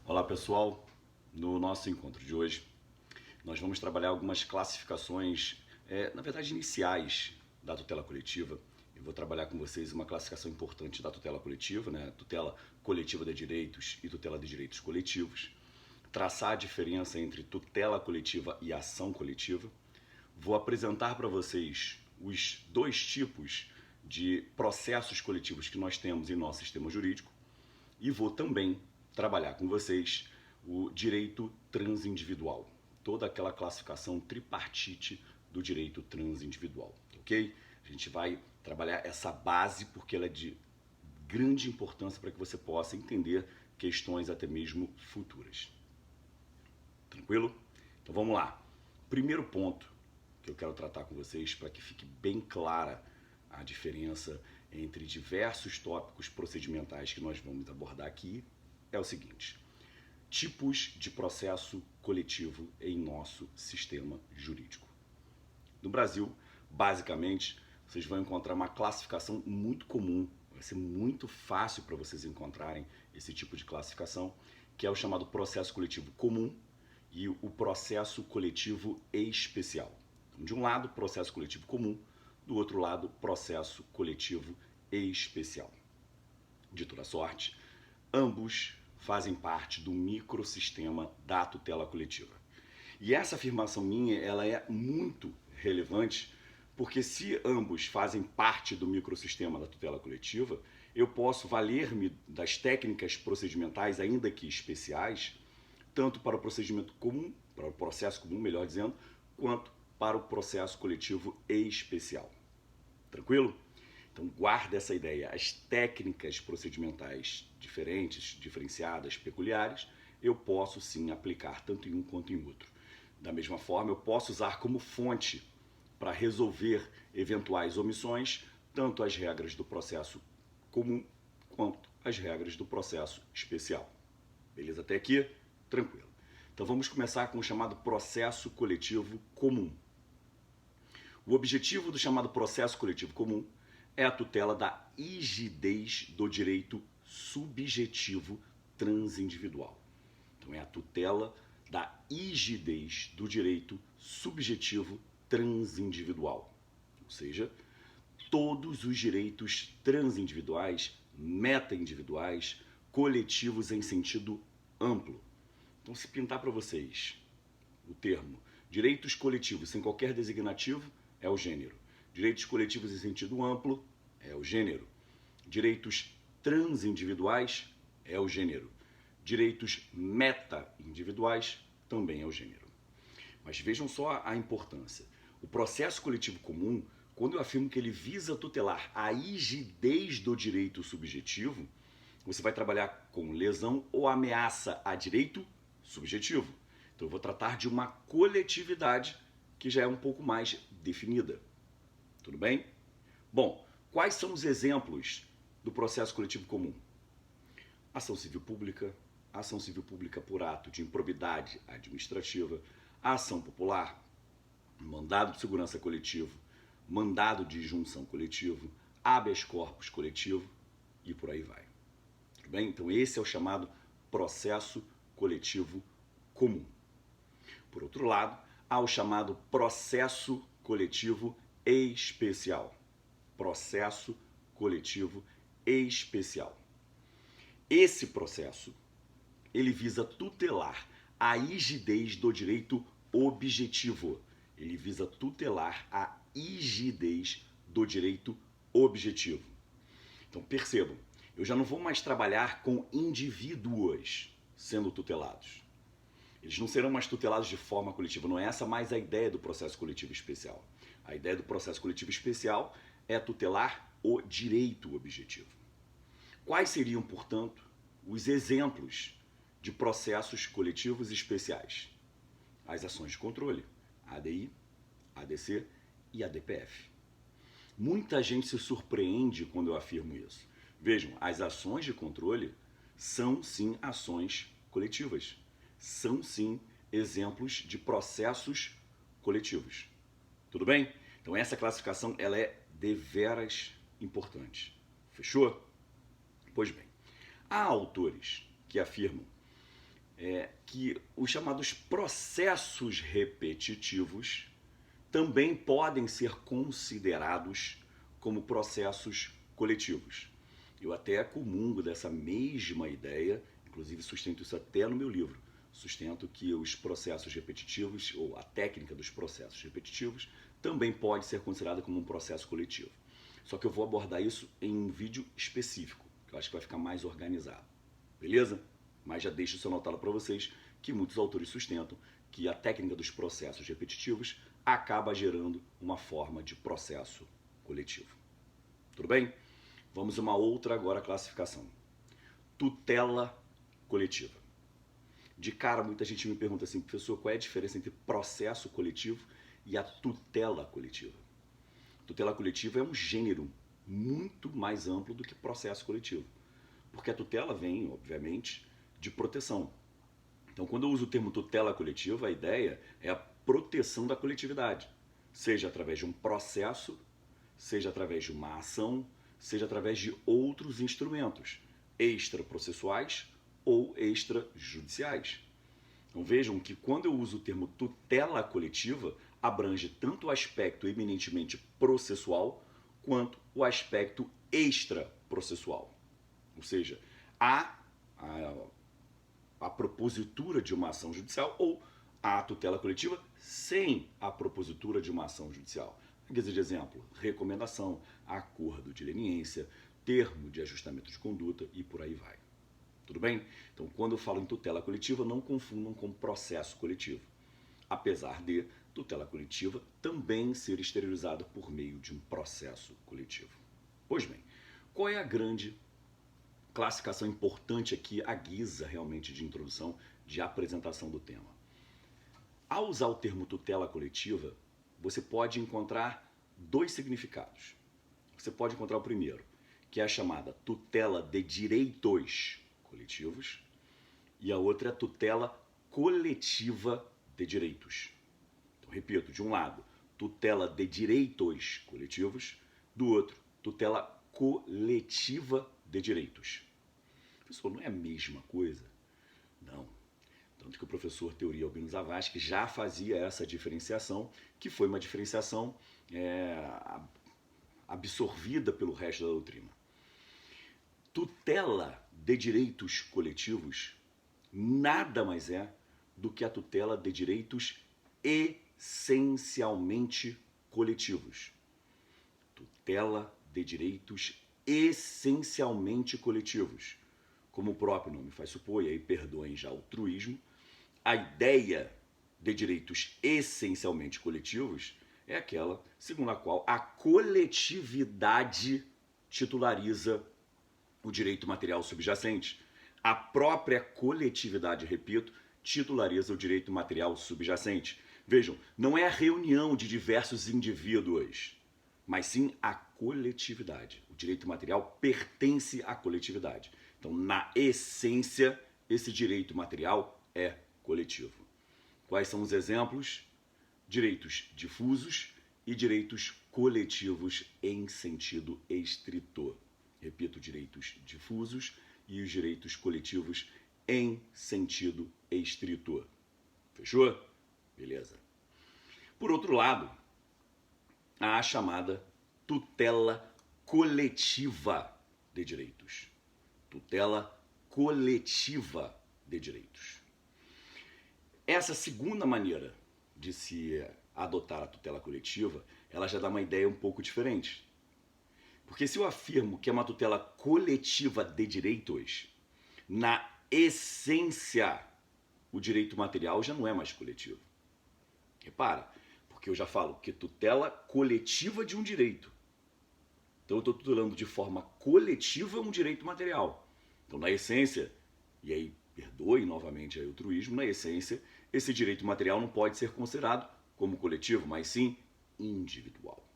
Olá pessoal, no nosso encontro de hoje nós vamos trabalhar algumas classificações, na verdade iniciais da tutela coletiva. Eu vou trabalhar com vocês uma classificação importante da tutela coletiva, né? Tutela coletiva de direitos e tutela de direitos coletivos. Traçar a diferença entre tutela coletiva e ação coletiva. Vou apresentar para vocês os dois tipos de processos coletivos que nós temos em nosso sistema jurídico e vou também trabalhar com vocês o direito transindividual, toda aquela classificação tripartite do direito transindividual, ok? A gente vai trabalhar essa base porque ela é de grande importância para que você possa entender questões até mesmo futuras. Tranquilo? Então vamos lá. Primeiro ponto que eu quero tratar com vocês para que fique bem clara a diferença entre diversos tópicos procedimentais que nós vamos abordar aqui é o seguinte: tipos de processo coletivo em nosso sistema jurídico. No Brasil, basicamente, vocês vão encontrar uma classificação muito comum, vai ser muito fácil para vocês encontrarem esse tipo de classificação, que é o chamado processo coletivo comum e o processo coletivo especial. Então, de um lado, processo coletivo comum, do outro lado, processo coletivo especial. De toda sorte, ambos fazem parte do microsistema da tutela coletiva. E essa afirmação minha, ela é muito relevante, porque se ambos fazem parte do microsistema da tutela coletiva, eu posso valer-me das técnicas procedimentais, ainda que especiais, tanto para o procedimento comum, para o processo comum, melhor dizendo, quanto para o processo coletivo especial. Tranquilo? Então guarda essa ideia. As técnicas procedimentais diferentes, diferenciadas, peculiares, eu posso sim aplicar tanto em um quanto em outro. Da mesma forma, eu posso usar como fonte para resolver eventuais omissões, tanto as regras do processo comum quanto as regras do processo especial. Beleza até aqui? Tranquilo. Então vamos começar com o chamado processo coletivo comum. O objetivo do chamado processo coletivo comum é a tutela da rigidez do direito subjetivo transindividual. Então é a tutela da rigidez do direito subjetivo transindividual. Ou seja, todos os direitos transindividuais, meta-individuais, coletivos em sentido amplo. Então, se pintar para vocês o termo direitos coletivos sem qualquer designativo, é o gênero. Direitos coletivos em sentido amplo, é o gênero. Direitos transindividuais, é o gênero. Direitos meta-individuais, também é o gênero. Mas vejam só a importância. O processo coletivo comum, quando eu afirmo que ele visa tutelar a rigidez do direito subjetivo, você vai trabalhar com lesão ou ameaça a direito subjetivo. Então eu vou tratar de uma coletividade que já é um pouco mais definida. Tudo bem? Bom, quais são os exemplos do processo coletivo comum? Ação civil pública por ato de improbidade administrativa, ação popular, mandado de segurança coletivo, mandado de junção coletivo, habeas corpus coletivo e por aí vai. Tudo bem? Então esse é o chamado processo coletivo comum. Por outro lado, há o chamado processo coletivo especial. Processo coletivo especial. Esse processo, ele visa tutelar a rigidez do direito objetivo. Ele visa tutelar a rigidez do direito objetivo. Então percebam, eu já não vou mais trabalhar com indivíduos sendo tutelados. Eles não serão mais tutelados de forma coletiva. Não é essa mais a ideia do processo coletivo especial. A ideia do processo coletivo especial é tutelar o direito objetivo. Quais seriam, portanto, os exemplos de processos coletivos especiais? As ações de controle, ADI, ADC e ADPF. Muita gente se surpreende quando eu afirmo isso. Vejam, as ações de controle são sim ações coletivas. São sim exemplos de processos coletivos. Tudo bem? Então essa classificação ela é deveras importante. Fechou? Pois bem, há autores que afirmam que os chamados processos repetitivos também podem ser considerados como processos coletivos. Eu até comungo dessa mesma ideia, inclusive sustento isso até no meu livro. Sustento que os processos repetitivos, ou a técnica dos processos repetitivos, também pode ser considerada como um processo coletivo. Só que eu vou abordar isso em um vídeo específico, que eu acho que vai ficar mais organizado. Beleza? Mas já deixo isso anotado para vocês, que muitos autores sustentam que a técnica dos processos repetitivos acaba gerando uma forma de processo coletivo. Tudo bem? Vamos a uma outra agora classificação. Tutela coletiva. De cara, muita gente me pergunta assim, professor, qual é a diferença entre processo coletivo e a tutela coletiva? Tutela coletiva é um gênero muito mais amplo do que processo coletivo. Porque a tutela vem, obviamente, de proteção. Então, quando eu uso o termo tutela coletiva, a ideia é a proteção da coletividade, seja através de um processo, seja através de uma ação, seja através de outros instrumentos extraprocessuais ou extrajudiciais. Então vejam que quando eu uso o termo tutela coletiva, abrange tanto o aspecto eminentemente processual quanto o aspecto extraprocessual. Ou seja, a propositura de uma ação judicial ou a tutela coletiva sem a propositura de uma ação judicial. Em guisa de exemplo, recomendação, acordo de leniência, termo de ajustamento de conduta e por aí vai. Tudo bem? Então, quando eu falo em tutela coletiva, não confundam com processo coletivo. Apesar de tutela coletiva também ser exteriorizada por meio de um processo coletivo. Pois bem, qual é a grande classificação importante aqui, a guisa realmente de introdução, de apresentação do tema? Ao usar o termo tutela coletiva, você pode encontrar dois significados. Você pode encontrar o primeiro, que é a chamada tutela de direitos coletivos, e a outra é a tutela coletiva de direitos. Então, repito, de um lado, tutela de direitos coletivos, do outro, tutela coletiva de direitos. Professor, não é a mesma coisa? Não. Tanto que o professor Teori Albino Zavascki já fazia essa diferenciação, que foi uma diferenciação absorvida pelo resto da doutrina. Tutela de direitos coletivos nada mais é do que a tutela de direitos essencialmente coletivos. Tutela de direitos essencialmente coletivos. Como o próprio nome faz supor, e aí perdoem já o truísmo, a ideia de direitos essencialmente coletivos é aquela segundo a qual a coletividade titulariza o direito material subjacente. A própria coletividade, repito, titulariza o direito material subjacente. Vejam, não é a reunião de diversos indivíduos, mas sim a coletividade. O direito material pertence à coletividade. Então, na essência, esse direito material é coletivo. Quais são os exemplos? Direitos difusos e direitos coletivos em sentido estrito. Repito, direitos difusos e os direitos coletivos em sentido estrito. Fechou? Beleza. Por outro lado, há a chamada tutela coletiva de direitos. Tutela coletiva de direitos. Essa segunda maneira de se adotar a tutela coletiva, ela já dá uma ideia um pouco diferente. Porque se eu afirmo que é uma tutela coletiva de direitos, na essência, o direito material já não é mais coletivo. Repara, porque eu já falo que tutela coletiva de um direito. Então eu estou tutelando de forma coletiva um direito material. Então, na essência, e aí perdoe novamente aí o truísmo, na essência, esse direito material não pode ser considerado como coletivo, mas sim individual.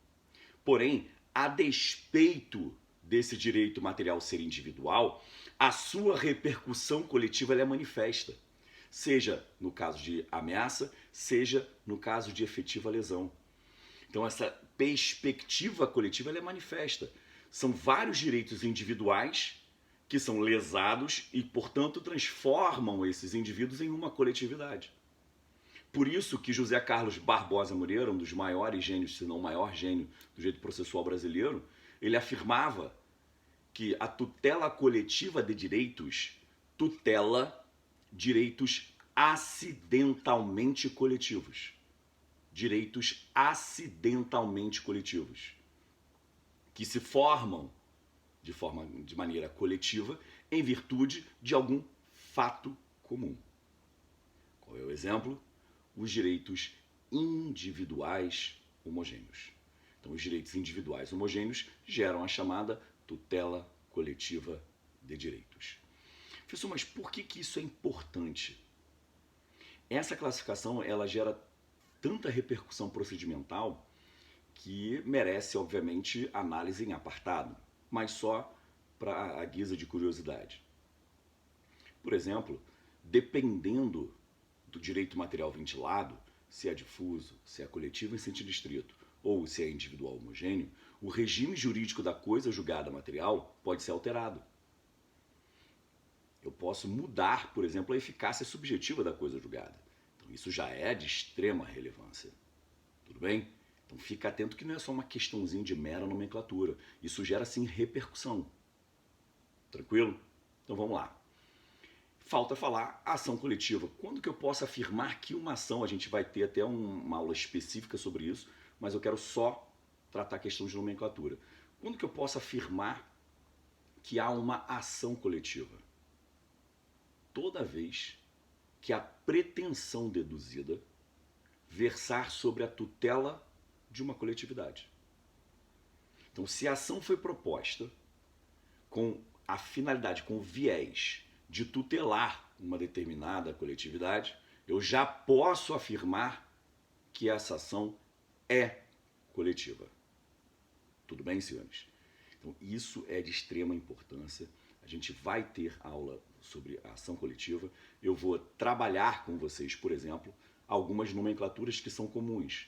Porém, a despeito desse direito material ser individual, a sua repercussão coletiva ela é manifesta, seja no caso de ameaça, seja no caso de efetiva lesão. Então essa perspectiva coletiva ela é manifesta. São vários direitos individuais que são lesados e, portanto, transformam esses indivíduos em uma coletividade. Por isso que José Carlos Barbosa Moreira, um dos maiores gênios, se não o maior gênio do direito processual brasileiro, ele afirmava que a tutela coletiva de direitos tutela direitos acidentalmente coletivos. Direitos acidentalmente coletivos, que se formam de maneira coletiva em virtude de algum fato comum. Qual é o exemplo? Os direitos individuais homogêneos. Então, os direitos individuais homogêneos geram a chamada tutela coletiva de direitos. Professor, mas por que isso é importante? Essa classificação ela gera tanta repercussão procedimental que merece, obviamente, análise em apartado, mas só para a guisa de curiosidade. Por exemplo, dependendo do direito material ventilado, se é difuso, se é coletivo em sentido estrito ou se é individual homogêneo, o regime jurídico da coisa julgada material pode ser alterado. Eu posso mudar, por exemplo, a eficácia subjetiva da coisa julgada. Então, isso já é de extrema relevância. Tudo bem? Então, fica atento que não é só uma questãozinha de mera nomenclatura. Isso gera, sim, repercussão. Tranquilo? Então, vamos lá. Falta falar ação coletiva. Quando que eu posso afirmar que uma ação, a gente vai ter até uma aula específica sobre isso, mas eu quero só tratar a questão de nomenclatura. Quando que eu posso afirmar que há uma ação coletiva? Toda vez que a pretensão deduzida versar sobre a tutela de uma coletividade. Então, se a ação foi proposta com a finalidade, com o viés de tutelar uma determinada coletividade, eu já posso afirmar que essa ação é coletiva. Tudo bem, senhores? Então, isso é de extrema importância. A gente vai ter aula sobre a ação coletiva. Eu vou trabalhar com vocês, por exemplo, algumas nomenclaturas que são comuns.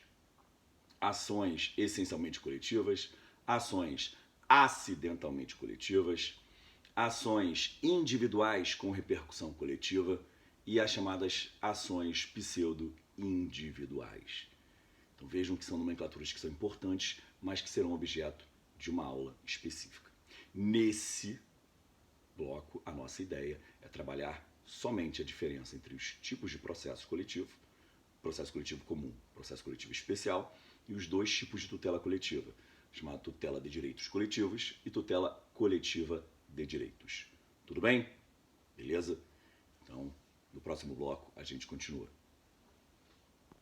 Ações essencialmente coletivas, ações acidentalmente coletivas, ações individuais com repercussão coletiva e as chamadas ações pseudo-individuais. Então vejam que são nomenclaturas que são importantes, mas que serão objeto de uma aula específica. Nesse bloco, a nossa ideia é trabalhar somente a diferença entre os tipos de processo coletivo comum, processo coletivo especial, e os dois tipos de tutela coletiva, chamada tutela de direitos coletivos e tutela coletiva de direitos. Tudo bem? Beleza? Então, no próximo bloco a gente continua.